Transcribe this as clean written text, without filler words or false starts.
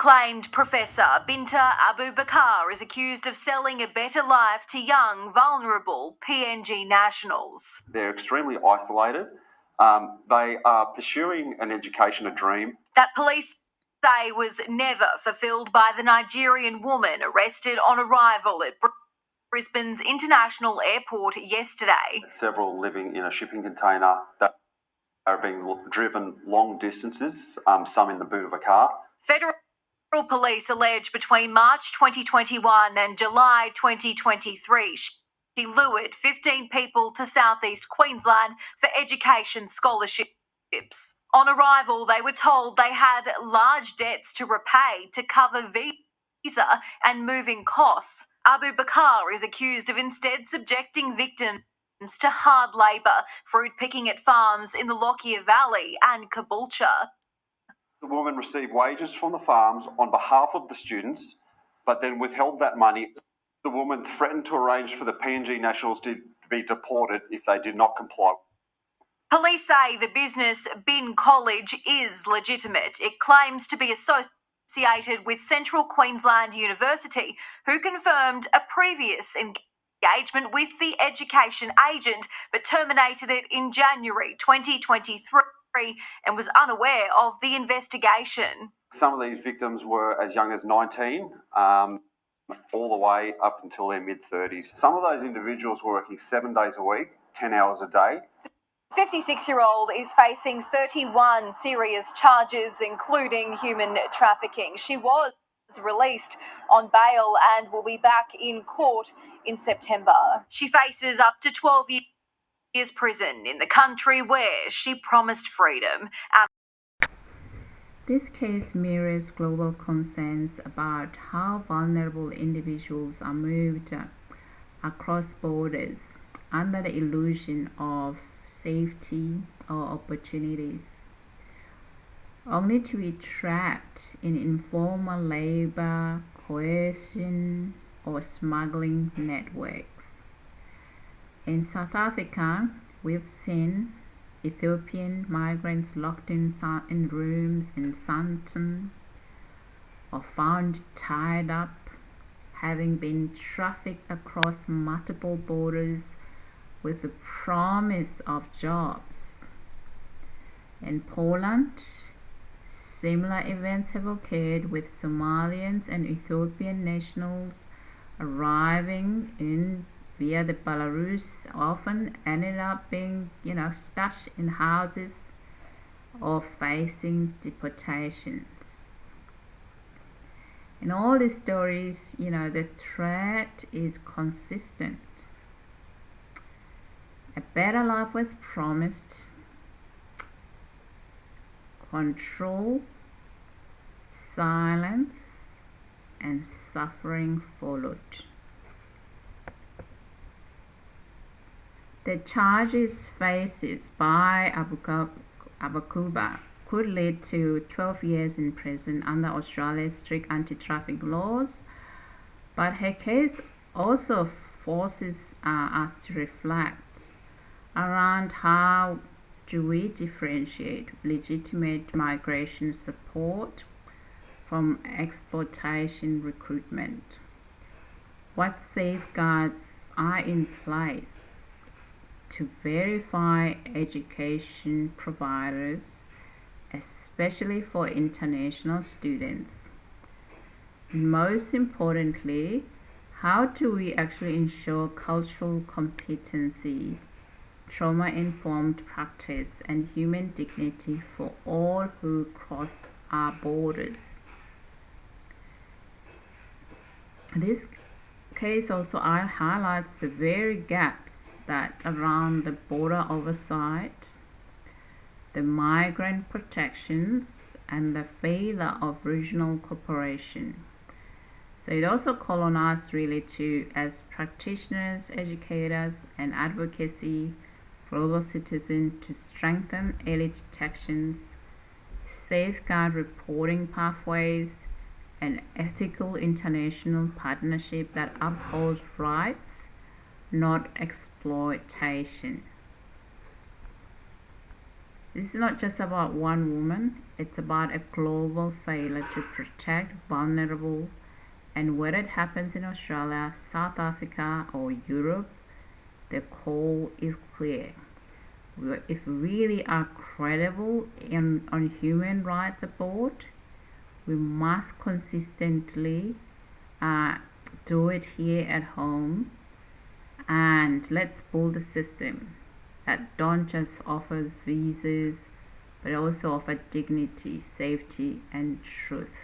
Acclaimed Professor Binta Abubakar is accused of selling a better life to young, vulnerable PNG nationals. They're extremely isolated. They are pursuing an education, a dream that police say was never fulfilled by the Nigerian woman arrested on arrival at Brisbane's International Airport yesterday. Several living in a shipping container that are being driven long distances, some in the boot of a car. Federal police allege between March 2021 and July 2023, she lured 15 people to southeast Queensland for education scholarships. On arrival, they were told they had large debts to repay to cover visa and moving costs. Abubakar is accused of instead subjecting victims to hard labour, fruit picking at farms in the Lockyer Valley and Caboolture. The woman received wages from the farms on behalf of the students, but then withheld that money. The woman threatened to arrange for the PNG nationals to be deported if they did not comply. Police say the business Bin College is legitimate. It claims to be associated with Central Queensland University, who confirmed a previous engagement with the education agent but terminated it in January 2023 and was unaware of the investigation. Some of these victims were as young as 19, all the way up until their mid-30s. Some of those individuals were working 7 days a week, 10 hours a day. 56-year-old is facing 31 serious charges, including human trafficking. She was released on bail and will be back in court in September. She faces up to 12 years prison in the country where she promised freedom. This case mirrors global concerns about how vulnerable individuals are moved across borders under the illusion of safety or opportunities, only to be trapped in informal labor, coercion, or smuggling networks. In South Africa, we've seen Ethiopian migrants locked in rooms in Sandton or found tied up, having been trafficked across multiple borders with the promise of jobs. In Poland, similar events have occurred with Somalians and Ethiopian nationals arriving in via the Belarus, often ended up being, stashed in houses or facing deportations. In all these stories, the threat is consistent. A better life was promised. Control, silence, and suffering followed. The charges faced by Abubakar could lead to 12 years in prison under Australia's strict anti-trafficking laws, but her case also forces us to reflect around how do we differentiate legitimate migration support from exploitation recruitment? What safeguards are in place to verify education providers, especially for international students? Most importantly, how do we actually ensure cultural competency, trauma-informed practice, and human dignity for all who cross our borders? This case also highlights the very gaps that around the border oversight, the migrant protections, and the failure of regional cooperation. So it also calls on us really to, as practitioners, educators, and advocacy, global citizens, to strengthen early detections, safeguard reporting pathways, and ethical international partnership that upholds rights, not exploitation. This is not just about one woman, it's about a global failure to protect vulnerable, and whether it happens in Australia, South Africa or Europe, the call is clear. If we really are credible on human rights abroad, we must consistently do it here at home, and let's build a system that don't just offers visas but also offer dignity, safety and truth.